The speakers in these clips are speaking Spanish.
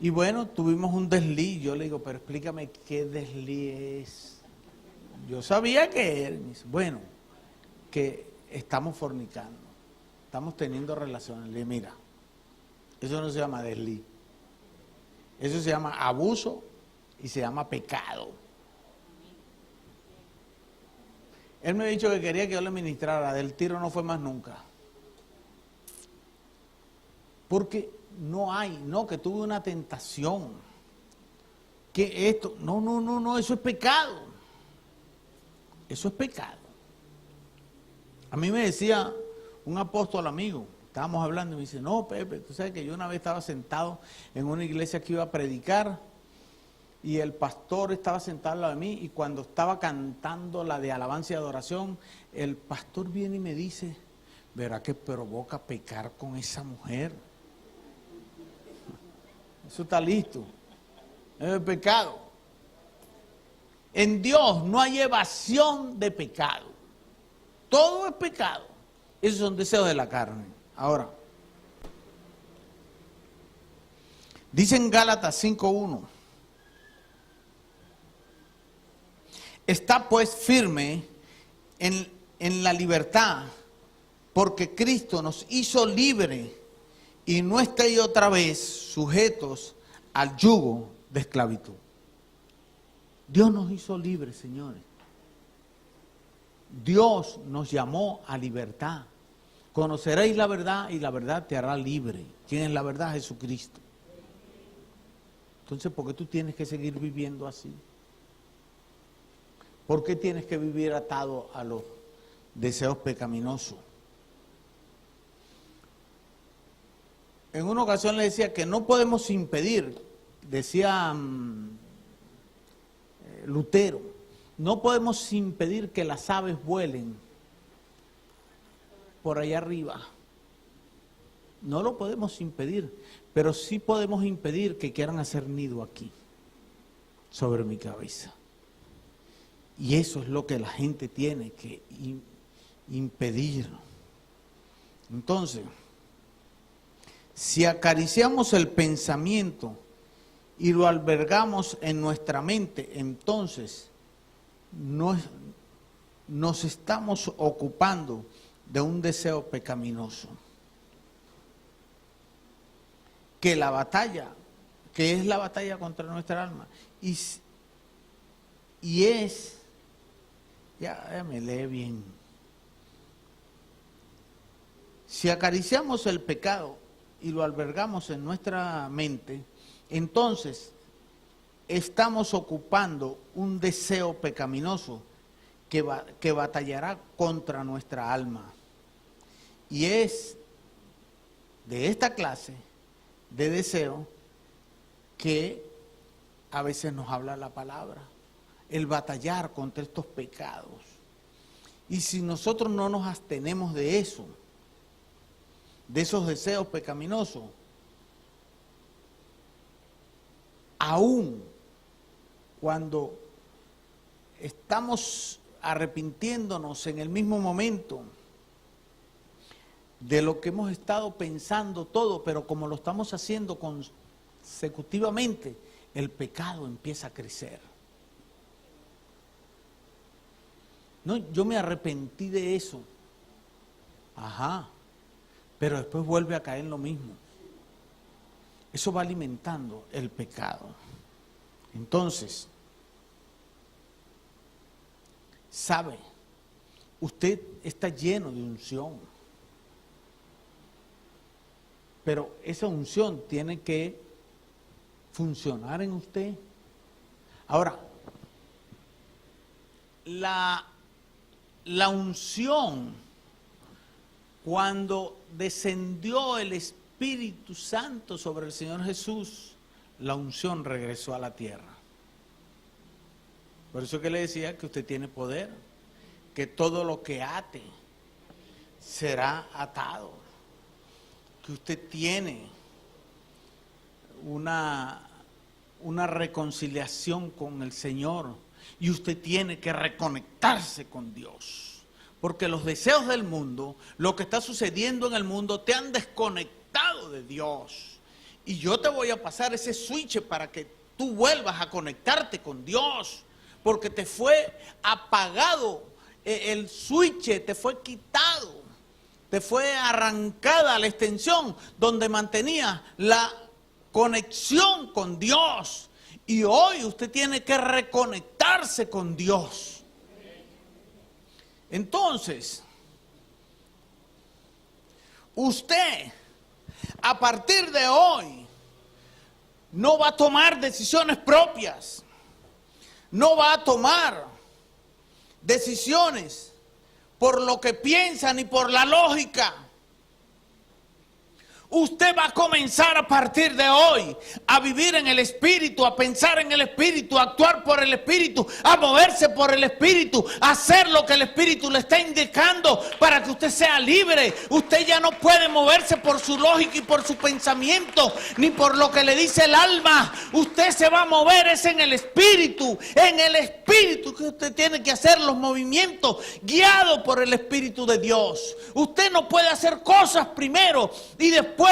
Y bueno, tuvimos un desliz. Yo le digo, pero explícame qué desliz es. Yo sabía que él. Me dice, bueno, que estamos fornicando, estamos teniendo relaciones. Le digo, mira, eso no se llama desliz. Eso se llama abuso y se llama pecado. Él me ha dicho que quería que yo le ministrara, del tiro no fue más nunca. Porque no, que tuve una tentación. Que esto, no, eso es pecado. Eso es pecado. A mí me decía un apóstol amigo, estábamos hablando y me dice, no, Pepe, tú sabes que yo una vez estaba sentado en una iglesia que iba a predicar y el pastor estaba sentado al lado de mí y cuando estaba cantando la de alabanza y adoración, el pastor viene y me dice, verá que provoca pecar con esa mujer. Eso está listo. Es pecado. En Dios no hay evasión de pecado. Todo es pecado. Esos son deseos de la carne. Ahora, dice en Gálatas 5:1, está pues firme en la libertad, porque Cristo nos hizo libre y no estéis otra vez sujetos al yugo de esclavitud. Dios nos hizo libres, señores. Dios nos llamó a libertad. Conoceréis la verdad y la verdad te hará libre. ¿Quién es la verdad? Jesucristo. Entonces, ¿por qué tú tienes que seguir viviendo así? ¿Por qué tienes que vivir atado a los deseos pecaminosos? En una ocasión le decía que no podemos impedir, decía Lutero, no podemos impedir que las aves vuelen por allá arriba. No lo podemos impedir, pero sí podemos impedir que quieran hacer nido aquí, sobre mi cabeza. Y eso es lo que la gente tiene que impedir. Entonces, si acariciamos el pensamiento y lo albergamos en nuestra mente, entonces nos estamos ocupando de un deseo pecaminoso. Que la batalla, que es la batalla contra nuestra alma, y es, ya me lee bien, si acariciamos el pecado y lo albergamos en nuestra mente, entonces estamos ocupando un deseo pecaminoso que batallará contra nuestra alma. Y es de esta clase de deseo que a veces nos habla la palabra, el batallar contra estos pecados. Y si nosotros no nos abstenemos de eso, de esos deseos pecaminosos, aún cuando estamos arrepintiéndonos en el mismo momento de lo que hemos estado pensando todo, pero como lo estamos haciendo consecutivamente, el pecado empieza a crecer. No, yo me arrepentí de eso. Ajá. Pero después vuelve a caer en lo mismo. Eso va alimentando el pecado. Entonces, sabe, usted está lleno de unción. Pero esa unción tiene que funcionar en usted. Ahora, la unción, cuando descendió el Espíritu Santo sobre el Señor Jesús, la unción regresó a la tierra. Por eso que le decía que usted tiene poder, que todo lo que ate será atado, que usted tiene una reconciliación con el Señor y usted tiene que reconectarse con Dios. Porque los deseos del mundo, lo que está sucediendo en el mundo, te han desconectado de Dios. Y yo te voy a pasar ese switch para que tú vuelvas a conectarte con Dios. Porque te fue apagado el switch, te fue quitado. Te fue arrancada la extensión donde mantenía la conexión con Dios. Y hoy usted tiene que reconectarse con Dios. Entonces, usted, a partir de hoy, no va a tomar decisiones propias. No va a tomar decisiones por lo que piensa ni por la lógica. Usted va a comenzar a partir de hoy a vivir en el Espíritu, a pensar en el Espíritu, a actuar por el Espíritu, a moverse por el Espíritu, a hacer lo que el Espíritu le está indicando para que usted sea libre. Usted ya no puede moverse por su lógica y por su pensamiento, ni por lo que le dice el alma. Usted se va a mover es en el Espíritu que usted tiene que hacer los movimientos guiados por el Espíritu de Dios. Usted no puede hacer cosas primero y después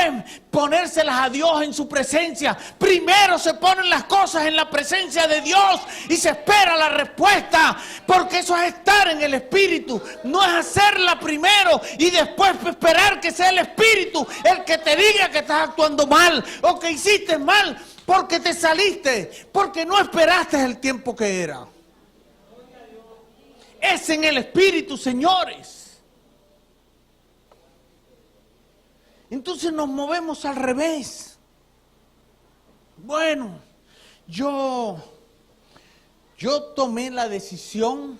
ponérselas a Dios en su presencia. Primero se ponen las cosas en la presencia de Dios y se espera la respuesta, porque eso es estar en el Espíritu. No es hacerla primero y después esperar que sea el Espíritu el que te diga que estás actuando mal o que hiciste mal porque te saliste, porque no esperaste el tiempo que era. Es en el Espíritu, señores. Entonces nos movemos al revés. Bueno, yo tomé la decisión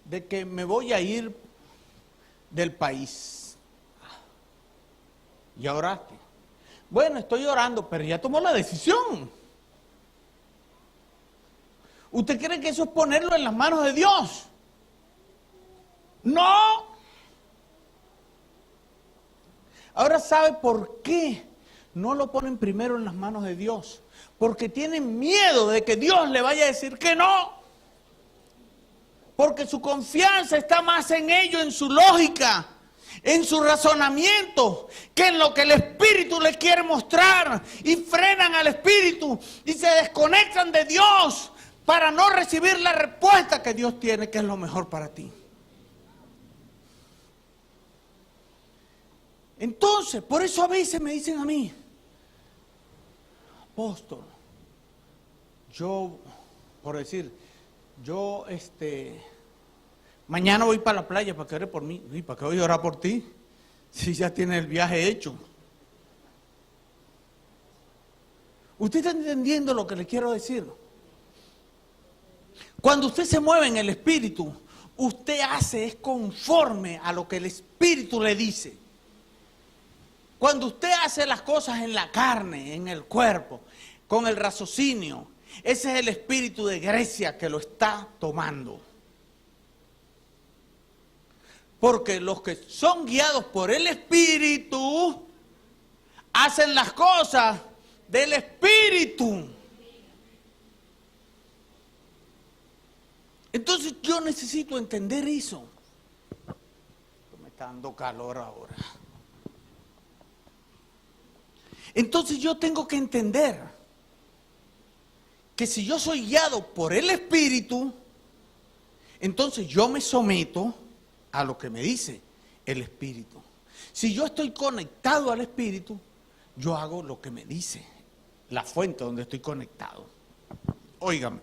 de que me voy a ir del país. ¿Ya oraste? Bueno, estoy orando, pero ya tomó la decisión. ¿Usted cree que eso es ponerlo en las manos de Dios? No. Ahora, ¿sabe por qué no lo ponen primero en las manos de Dios? Porque tienen miedo de que Dios le vaya a decir que no. Porque su confianza está más en ello, en su lógica, en su razonamiento, que en lo que el Espíritu les quiere mostrar. Y frenan al Espíritu y se desconectan de Dios para no recibir la respuesta que Dios tiene, que es lo mejor para ti. Entonces, por eso a veces me dicen a mí, apóstol, yo, por decir, yo mañana voy para la playa para que ore por mí. ¿Y para qué voy a orar por ti? Si ya tiene el viaje hecho. ¿Usted está entendiendo lo que le quiero decir? Cuando usted se mueve en el Espíritu, usted hace es conforme a lo que el Espíritu le dice. Cuando usted hace las cosas en la carne, en el cuerpo, con el raciocinio, ese es el espíritu de Grecia que lo está tomando. Porque los que son guiados por el Espíritu hacen las cosas del Espíritu. Entonces yo necesito entender eso. Me está dando calor ahora. Entonces yo tengo que entender que si yo soy guiado por el Espíritu, entonces yo me someto a lo que me dice el Espíritu. Si yo estoy conectado al Espíritu, yo hago lo que me dice la fuente donde estoy conectado. Óigame.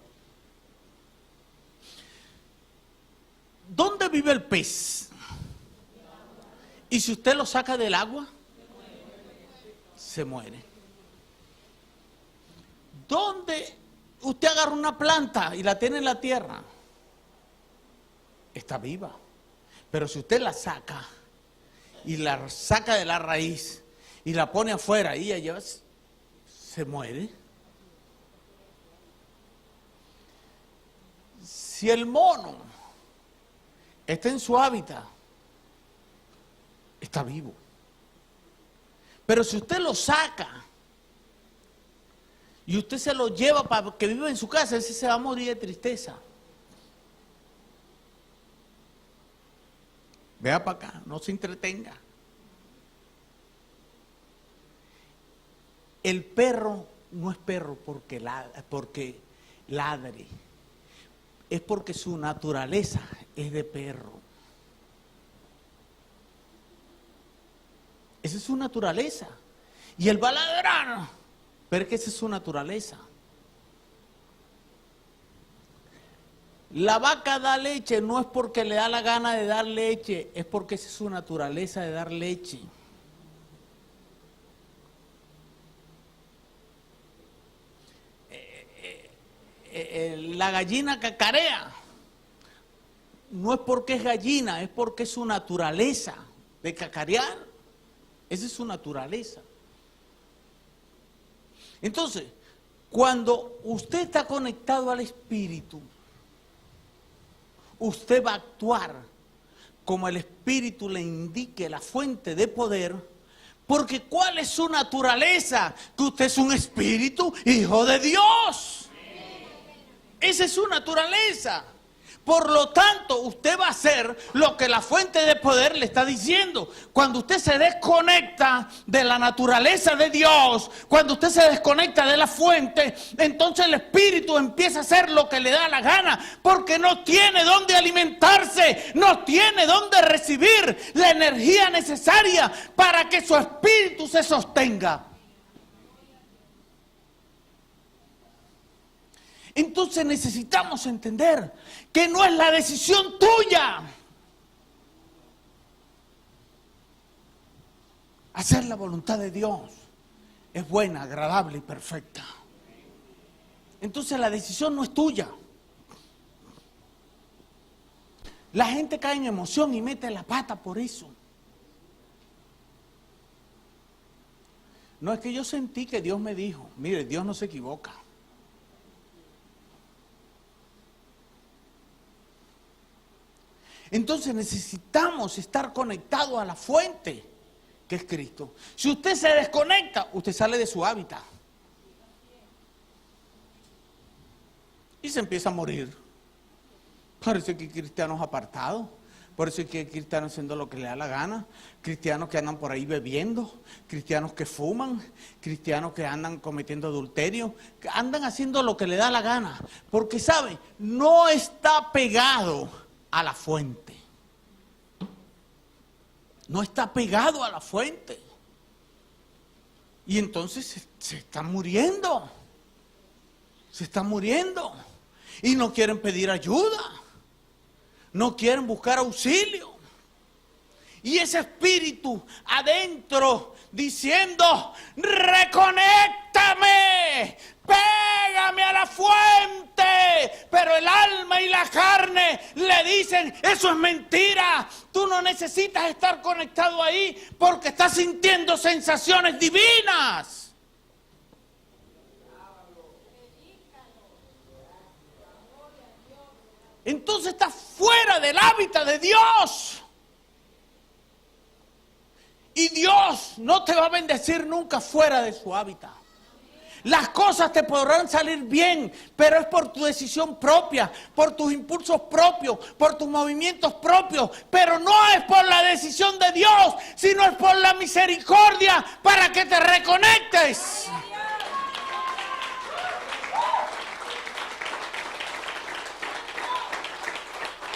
¿Dónde vive el pez? Y si usted lo saca del agua, se muere. ¿Dónde usted agarra una planta y la tiene en la tierra? Está viva. Pero si usted la saca y la saca de la raíz y la pone afuera y ella se muere. Si el mono está en su hábitat, está vivo. Pero si usted lo saca y usted se lo lleva para que viva en su casa, ese se va a morir de tristeza. Vea para acá, no se entretenga. el perro no es perro porque ladre, es porque su naturaleza es de perro. Esa es su naturaleza. Y él va a ladrar, pero es que esa es su naturaleza. La vaca da leche no es porque le da la gana de dar leche, es porque esa es su naturaleza de dar leche. La gallina cacarea no es porque es gallina, es porque es su naturaleza de cacarear. Esa es su naturaleza. Entonces, cuando usted está conectado al Espíritu, usted va a actuar como el Espíritu le indique la fuente de poder, porque ¿cuál es su naturaleza? Que usted es un espíritu, hijo de Dios. Esa es su naturaleza. Por lo tanto, usted va a hacer lo que la fuente de poder le está diciendo. Cuando usted se desconecta de la naturaleza de Dios, cuando usted se desconecta de la fuente, entonces el espíritu empieza a hacer lo que le da la gana, porque no tiene dónde alimentarse, no tiene dónde recibir la energía necesaria para que su espíritu se sostenga. Entonces necesitamos entender que no es la decisión tuya hacer la voluntad de Dios. Es buena, agradable y perfecta. Entonces la decisión no es tuya. La gente cae en emoción y mete la pata por eso. No, es que yo sentí que Dios me dijo. Mire, Dios no se equivoca. Entonces necesitamos estar conectados a la fuente, que es Cristo. Si usted se desconecta, usted sale de su hábitat. Y se empieza a morir. Por eso es que hay cristianos apartados. Por eso es que hay cristianos haciendo lo que le da la gana. Cristianos que andan por ahí bebiendo. Cristianos que fuman. Cristianos que andan cometiendo adulterio. Que andan haciendo lo que le da la gana. Porque, ¿sabe? No está pegado a la fuente. No está pegado a la fuente. Y entonces se están muriendo. Se están muriendo. Y no quieren pedir ayuda. No quieren buscar auxilio. Y ese espíritu adentro diciendo: reconéctame, pégame a la fuente. Pero el alma y la carne le dicen: eso es mentira. Tú no necesitas estar conectado ahí porque estás sintiendo sensaciones divinas. Entonces estás fuera del hábitat de Dios. Y Dios no te va a bendecir nunca fuera de su hábitat. Las cosas te podrán salir bien, pero es por tu decisión propia, por tus impulsos propios, por tus movimientos propios. Pero no es por la decisión de Dios, sino es por la misericordia para que te reconectes.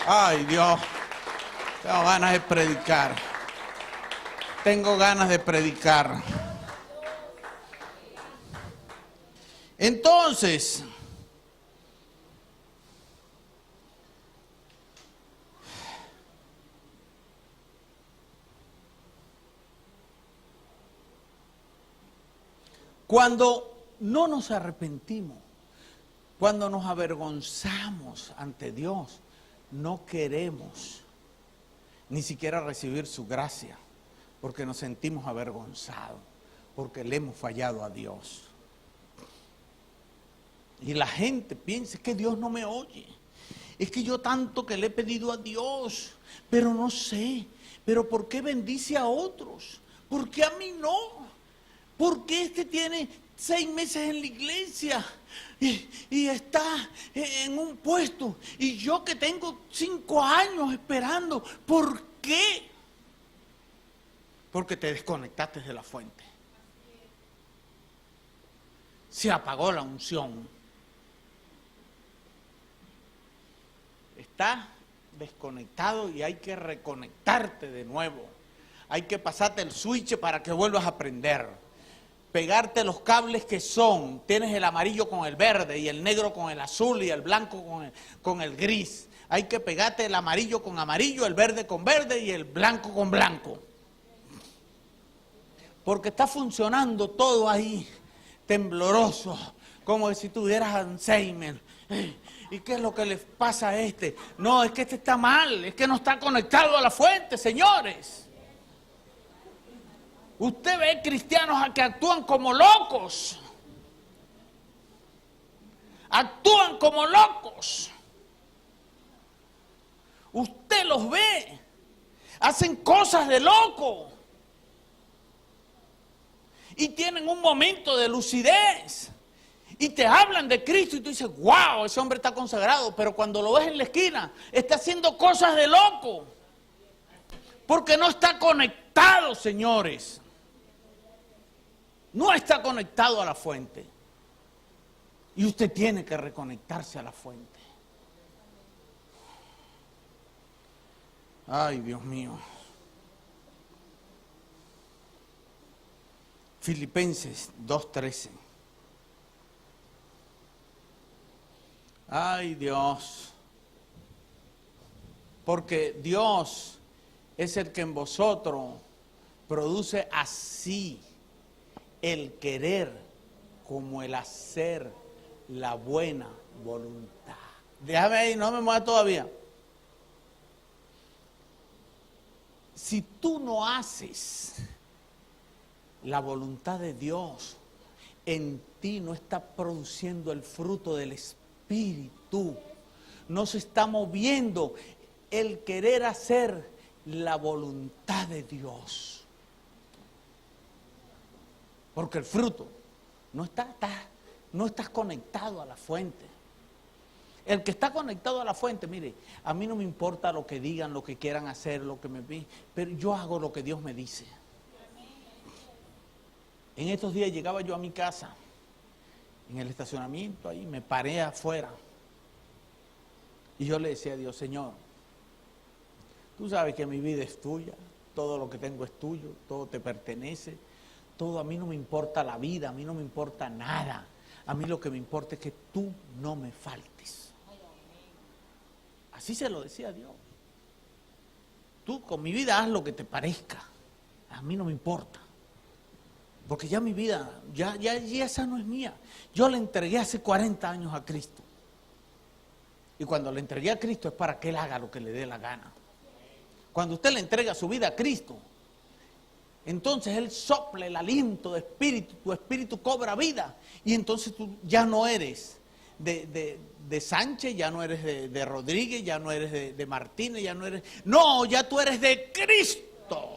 Ay, Dios, tengo ganas de predicar. Tengo ganas de predicar. Entonces, cuando no nos arrepentimos, cuando nos avergonzamos ante Dios, no queremos ni siquiera recibir su gracia, porque nos sentimos avergonzados, porque le hemos fallado a Dios. Y la gente piensa que Dios no me oye. Es que yo tanto que le he pedido a Dios, pero no sé. Pero ¿por qué bendice a otros? ¿Por qué a mí no? ¿Por qué este tiene 6 meses en la iglesia y está en un puesto? Y yo que tengo 5 años esperando, ¿por qué? Porque te desconectaste de la fuente. se apagó la unción. Estás desconectado y hay que reconectarte de nuevo. Hay que pasarte el switch para que vuelvas a aprender. Pegarte los cables que son. Tienes el amarillo con el verde y el negro con el azul y el blanco con el gris. Hay que pegarte el amarillo con amarillo, el verde con verde y el blanco con blanco. Porque está funcionando todo ahí tembloroso, como si tuvieras Alzheimer. ¿Y qué es lo que le pasa a este? No, es que este está mal, es que no está conectado a la fuente, señores. Usted ve cristianos que actúan como locos. Actúan como locos. Usted los ve. Hacen cosas de loco. Y tienen un momento de lucidez. Y te hablan de Cristo y tú dices, wow, ese hombre está consagrado. Pero cuando lo ves en la esquina, está haciendo cosas de loco. Porque no está conectado, señores. No está conectado a la fuente. Y usted tiene que reconectarse a la fuente. Ay, Dios mío. Filipenses 2:13. Ay, Dios. Porque Dios es el que en vosotros produce así el querer como el hacer la buena voluntad. Déjame ahí, no me muevas todavía. Si tú no haces la voluntad de Dios, en ti no está produciendo el fruto del Espíritu. No se está moviendo el querer hacer la voluntad de Dios. Porque el fruto no estás conectado a la fuente. El que está conectado a la fuente, mire, a mí no me importa lo que digan, lo que quieran hacer, lo que me piden, pero yo hago lo que Dios me dice. En estos días llegaba yo a mi casa, en el estacionamiento ahí, me paré afuera. Y yo le decía a Dios, Señor, tú sabes que mi vida es tuya, todo lo que tengo es tuyo, todo te pertenece, todo, a mí no me importa la vida, a mí no me importa nada. A mí lo que me importa es que tú no me faltes. Así se lo decía a Dios. Tú con mi vida haz lo que te parezca, a mí no me importa. Porque ya mi vida, ya esa no es mía. Yo le entregué hace 40 años a Cristo. Y cuando le entregué a Cristo es para que Él haga lo que le dé la gana. Cuando usted le entrega su vida a Cristo, entonces Él sopla el aliento de espíritu, tu espíritu cobra vida. Y entonces tú ya no eres de Sánchez, ya no eres de Rodríguez, ya no eres de Martínez, ya no eres... No, ya tú eres de Cristo.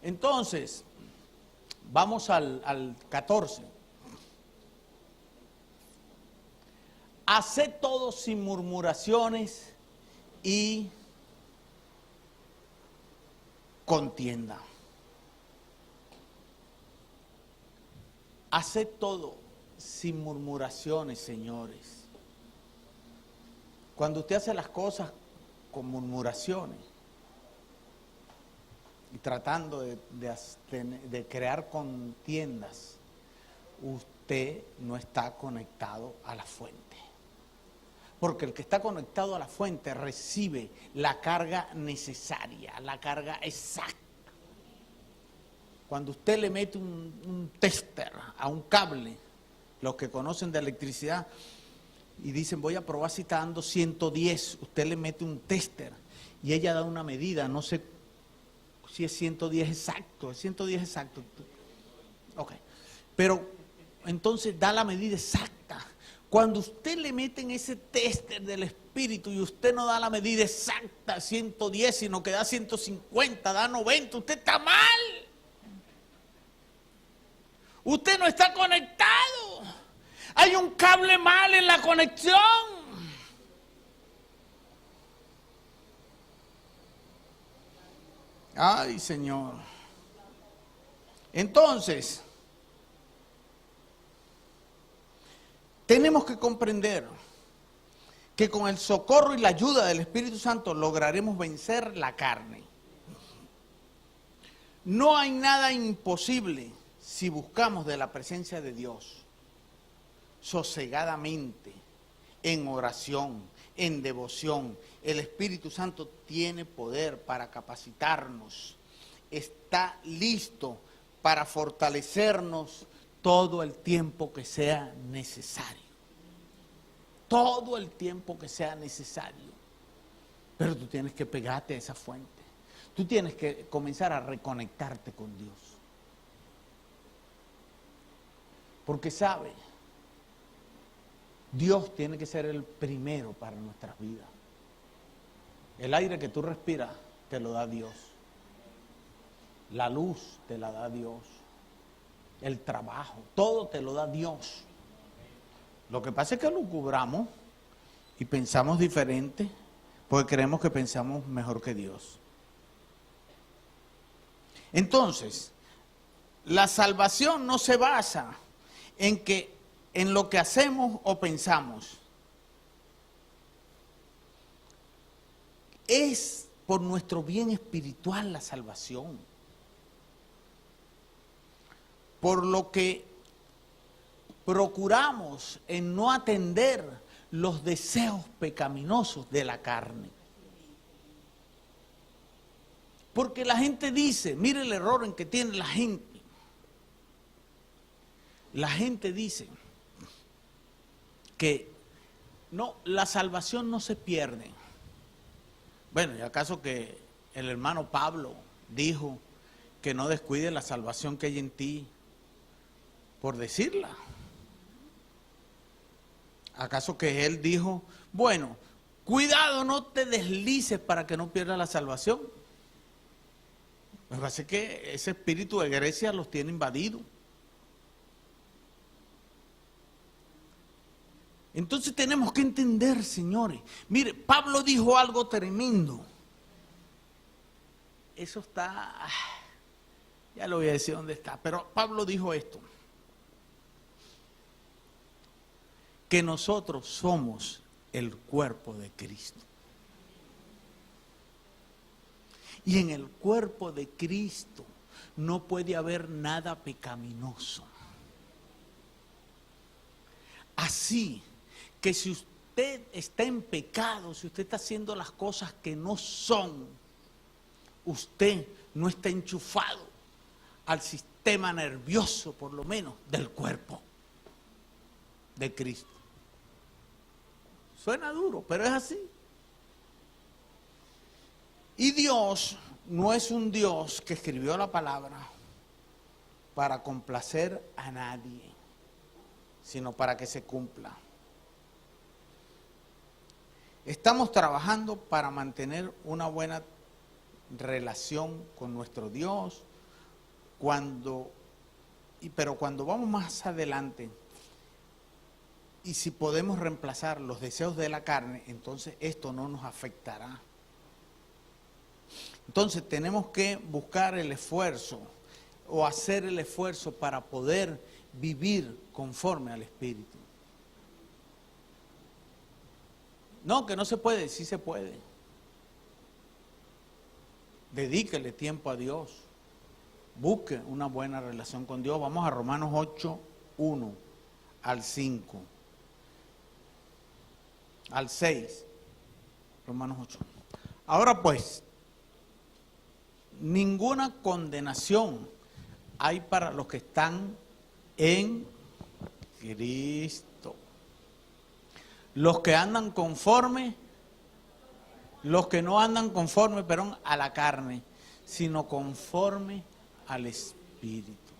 Entonces, vamos al 14. Haced todo sin murmuraciones y contienda. Haced todo sin murmuraciones, señores. Cuando usted hace las cosas con murmuraciones y tratando de crear contiendas, usted no está conectado a la fuente. Porque el que está conectado a la fuente recibe la carga necesaria, la carga exacta. Cuando usted le mete un tester a un cable, los que conocen de electricidad, y dicen voy a probar si está dando 110, usted le mete un tester y ella da una medida, no sé si es 110 exacto, es 110 exacto. Ok, pero entonces da la medida exacta. Cuando usted le mete en ese tester del espíritu y usted no da la medida exacta, 110, sino que da 150, da 90, usted está mal. Usted no está conectado. Hay un cable mal en la conexión. Ay, Señor. Entonces, tenemos que comprender que con el socorro y la ayuda del Espíritu Santo lograremos vencer la carne. No hay nada imposible si buscamos de la presencia de Dios, sosegadamente, en oración, en devoción. El Espíritu Santo tiene poder para capacitarnos, está listo para fortalecernos todo el tiempo que sea necesario. Todo el tiempo que sea necesario. Pero tú tienes que pegarte a esa fuente. Tú tienes que comenzar a reconectarte con Dios. Porque sabe, Dios tiene que ser el primero para nuestras vidas. El aire que tú respiras te lo da Dios. La luz te la da Dios. El trabajo, todo te lo da Dios. Lo que pasa es que lo cubramos y pensamos diferente porque creemos que pensamos mejor que Dios. Entonces, la salvación no se basa en lo que hacemos o pensamos. Es por nuestro bien espiritual la salvación. Por lo que procuramos en no atender los deseos pecaminosos de la carne. Porque la gente dice, mire el error en que tiene la gente. La gente dice que no, la salvación no se pierde. Bueno, ¿y acaso que el hermano Pablo dijo que no descuide la salvación que hay en ti por decirla? ¿Acaso que él dijo, bueno, cuidado, no te deslices para que no pierdas la salvación? Me parece que ese espíritu de Grecia los tiene invadidos. Entonces tenemos que entender, señores. Mire, Pablo dijo algo tremendo. Eso está, ya lo voy a decir dónde está, pero Pablo dijo esto. Que nosotros somos el cuerpo de Cristo. Y en el cuerpo de Cristo no puede haber nada pecaminoso. Así que si usted está en pecado, si usted está haciendo las cosas que no son, usted no está enchufado al sistema nervioso, por lo menos, del cuerpo de Cristo. Suena duro, pero es así. Y Dios no es un Dios que escribió la palabra para complacer a nadie, sino para que se cumpla. Estamos trabajando para mantener una buena relación con nuestro Dios, pero cuando vamos más adelante, y si podemos reemplazar los deseos de la carne, entonces esto no nos afectará. Entonces tenemos que buscar el esfuerzo o hacer el esfuerzo para poder vivir conforme al Espíritu. No, que no se puede, sí se puede. Dedíquele tiempo a Dios. Busque una buena relación con Dios. Vamos a Romanos 8, 1 al 5. Al 6. Romanos 8. Ahora pues, ninguna condenación hay para los que están en Cristo. Los que andan conforme, los que no andan conforme, perdón, a la carne, sino conforme al Espíritu.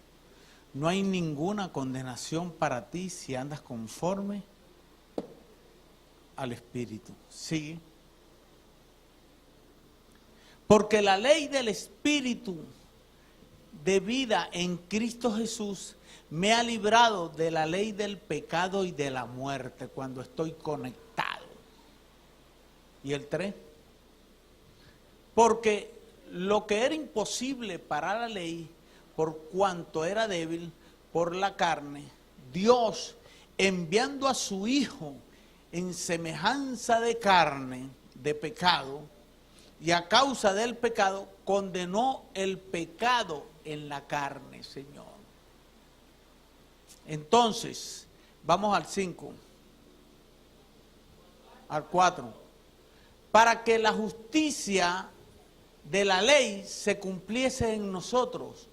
No hay ninguna condenación para ti si andas conforme al Espíritu. Sigue. Porque la ley del Espíritu de vida en Cristo Jesús me ha librado de la ley del pecado y de la muerte cuando estoy conectado. ¿Y el 3? Porque lo que era imposible para la ley por cuanto era débil por la carne, Dios, enviando a su Hijo en semejanza de carne, de pecado, y a causa del pecado, condenó el pecado en la carne, Señor. Entonces, vamos al 5, al 4. Para que la justicia de la ley se cumpliese en nosotros,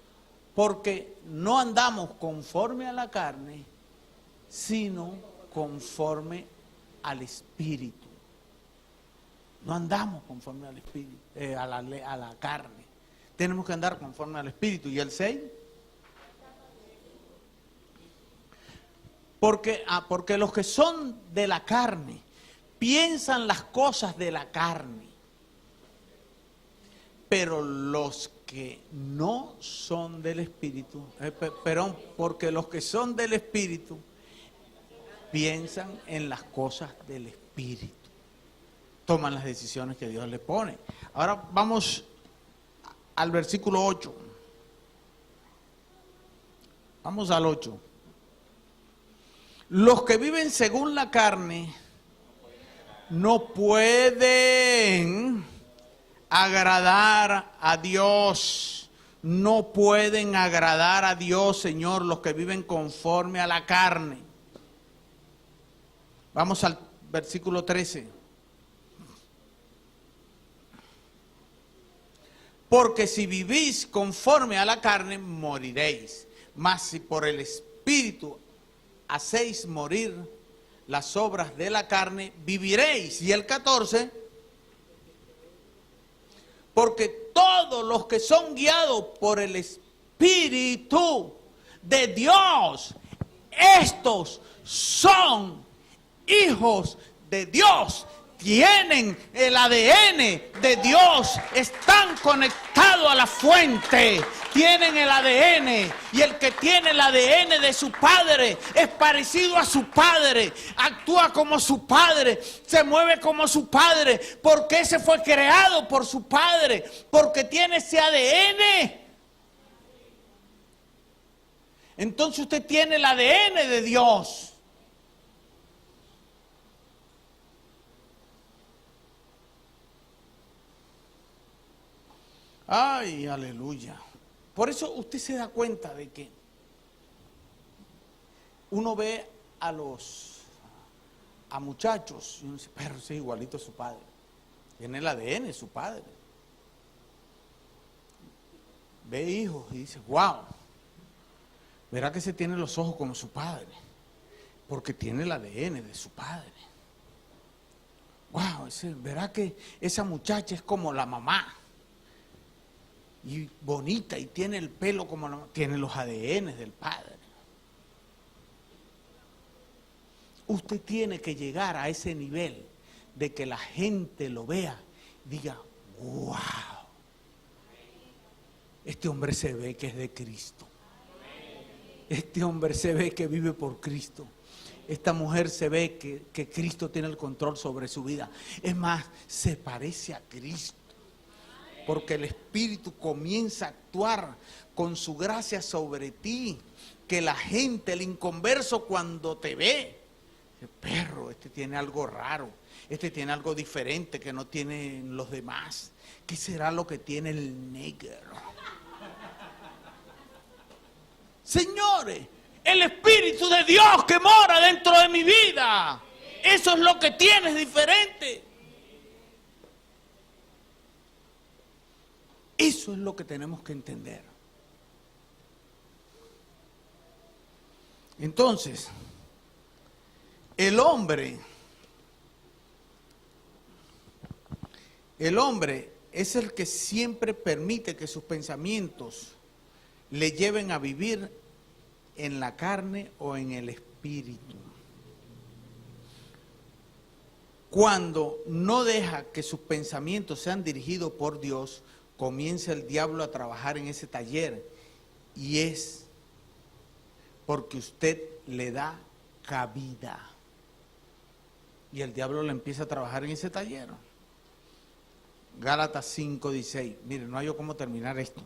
porque no andamos conforme a la carne, sino conforme al Espíritu. No andamos conforme al Espíritu, a la carne. Tenemos que andar conforme al Espíritu. ¿Y el 6? Porque los que son de la carne piensan las cosas de la carne, pero los que no son del Espíritu, porque los que son del Espíritu piensan en las cosas del Espíritu, toman las decisiones que Dios les pone. Ahora vamos al versículo 8. Vamos al 8. Los que viven según la carne no pueden agradar a Dios. No pueden agradar a Dios, Señor, los que viven conforme a la carne. Vamos al versículo 13. Porque si vivís conforme a la carne, moriréis. Mas si por el Espíritu hacéis morir las obras de la carne, viviréis. Y el 14, porque todos los que son guiados por el Espíritu de Dios, estos son hijos de Dios. Tienen el ADN de Dios, están conectados a la fuente, tienen el ADN, y el que tiene el ADN de su padre es parecido a su padre, actúa como su padre, se mueve como su padre, porque ese fue creado por su padre, porque tiene ese ADN. Entonces usted tiene el ADN de Dios. Ay, aleluya. Por eso usted se da cuenta de que uno ve a muchachos y uno dice, pero ese es igualito a su padre. Tiene el ADN de su padre. Ve hijos y dice, wow, verá que se tiene los ojos como su padre, porque tiene el ADN de su padre. Wow, verá que esa muchacha es como la mamá. Y bonita, y tiene el pelo como tiene los ADN del padre. Usted tiene que llegar a ese nivel de que la gente lo vea, diga, wow, este hombre se ve que es de Cristo. Este hombre se ve que vive por Cristo. Esta mujer se ve que Cristo tiene el control sobre su vida. Es más, se parece a Cristo. Porque el Espíritu comienza a actuar con su gracia sobre ti, que la gente, el inconverso, cuando te ve, dice, perro, este tiene algo raro, este tiene algo diferente que no tienen los demás. ¿Qué será lo que tiene el negro? Señores, el Espíritu de Dios que mora dentro de mi vida, eso es lo que tienes diferente. Eso es lo que tenemos que entender. Entonces, el hombre es el que siempre permite que sus pensamientos le lleven a vivir en la carne o en el espíritu. Cuando no deja que sus pensamientos sean dirigidos por Dios, comienza el diablo a trabajar en ese taller, y es porque usted le da cabida. Y el diablo le empieza a trabajar en ese taller. Gálatas 5:16. Miren, no hay yo cómo terminar esto.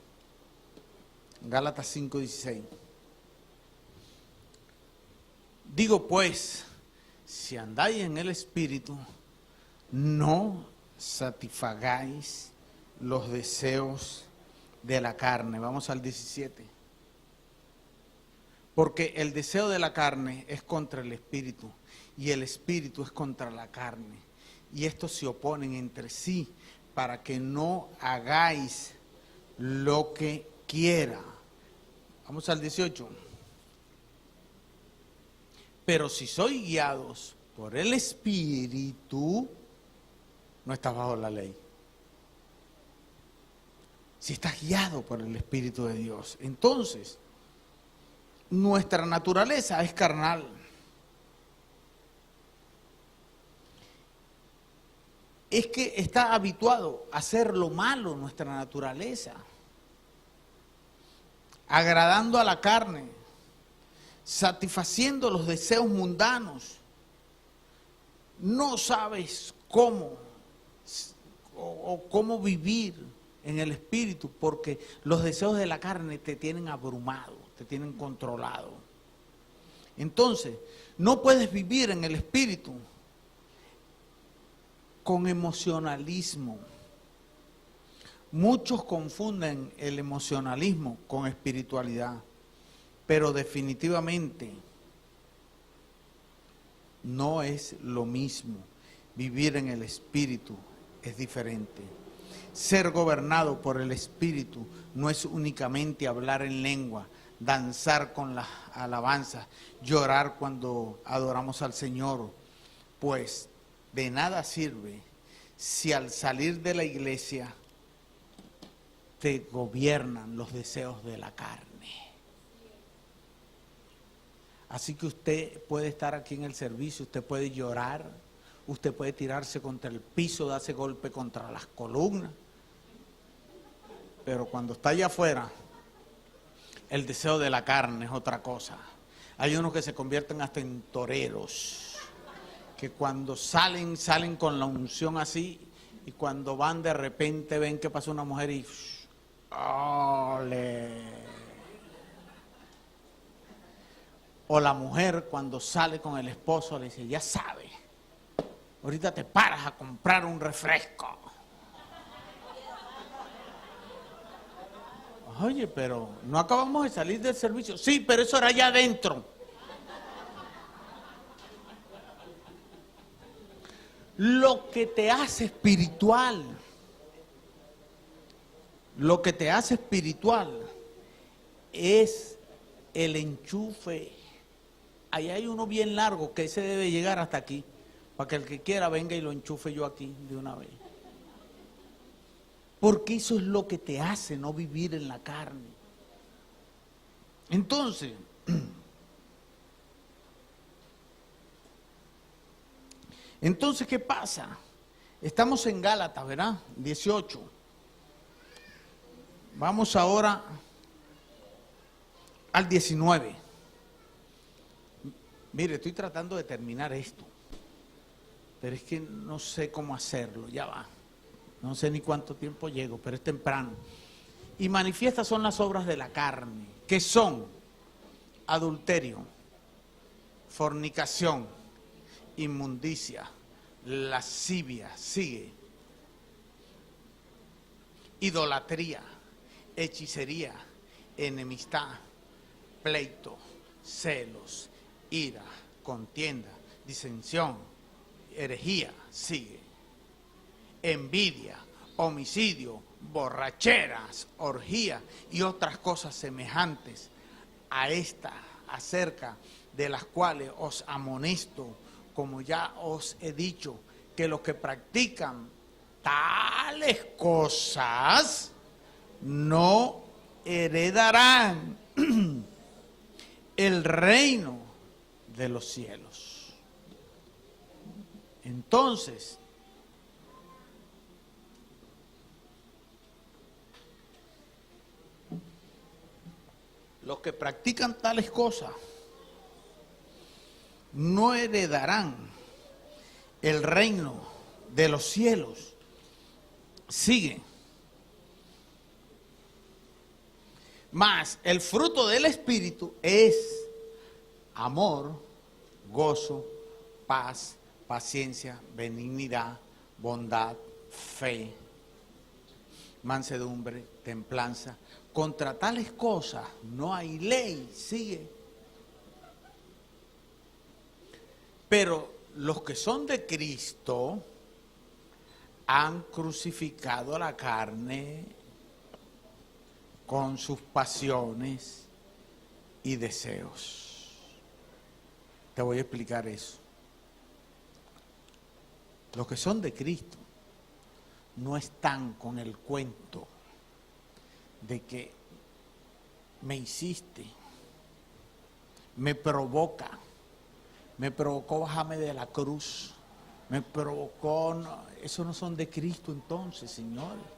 Gálatas 5:16. Digo pues, si andáis en el Espíritu, no satisfagáis los deseos de la carne. Vamos al 17. Porque el deseo de la carne es contra el Espíritu y el Espíritu es contra la carne. Y estos se oponen entre sí para que no hagáis lo que quiera. Vamos al 18. Pero si sois guiados por el Espíritu, no estás bajo la ley. Si estás guiado por el Espíritu de Dios, entonces nuestra naturaleza es carnal. Es que está habituado a hacer lo malo nuestra naturaleza, agradando a la carne, satisfaciendo los deseos mundanos. No sabes cómo o cómo vivir en el Espíritu, porque los deseos de la carne te tienen abrumado, te tienen controlado. Entonces, no puedes vivir en el Espíritu con emocionalismo. Muchos confunden el emocionalismo con espiritualidad, pero definitivamente no es lo mismo. Vivir en el Espíritu es diferente. Ser gobernado por el Espíritu no es únicamente hablar en lengua, danzar con las alabanzas, llorar cuando adoramos al Señor, pues de nada sirve si al salir de la iglesia te gobiernan los deseos de la carne. Así que usted puede estar aquí en el servicio, usted puede llorar, usted puede tirarse contra el piso, darse golpe contra las columnas, pero cuando está allá afuera, el deseo de la carne es otra cosa. Hay unos que se convierten hasta en toreros, que cuando salen con la unción así, y cuando van de repente ven que pasa una mujer y ¡ole! O la mujer cuando sale con el esposo le dice, ya sabe, ahorita te paras a comprar un refresco. Oye, pero no acabamos de salir del servicio. Sí, pero eso era allá adentro. Lo que te hace espiritual, es el enchufe. Ahí hay uno bien largo que ese debe llegar hasta aquí, para que el que quiera venga y lo enchufe yo aquí de una vez. Porque eso es lo que te hace no vivir en la carne. Entonces, ¿qué pasa? Estamos en Gálatas, ¿verdad? 18. Vamos ahora al 19. Mire, estoy tratando de terminar esto, pero es que no sé cómo hacerlo, ya va. No sé ni cuánto tiempo llego, pero es temprano. Y manifiestas son las obras de la carne, que son adulterio, fornicación, inmundicia, lascivia, sigue, idolatría, hechicería, enemistad, pleito, celos, ira, contienda, disensión, herejía, sigue, envidia, homicidio, borracheras, orgía y otras cosas semejantes a esta, acerca de las cuales os amonesto, como ya os he dicho, que los que practican tales cosas no heredarán el reino de los cielos. Entonces, los que practican tales cosas no heredarán el reino de los cielos. Sigue. Mas el fruto del Espíritu es amor, gozo, paz, paciencia, benignidad, bondad, fe, mansedumbre, templanza. Contra tales cosas no hay ley, sigue. Pero los que son de Cristo han crucificado la carne con sus pasiones y deseos. Te voy a explicar eso. Los que son de Cristo no están con el cuento de que me hiciste, me provocó bajarme de la cruz, me provocó, no, eso no son de Cristo entonces, señores.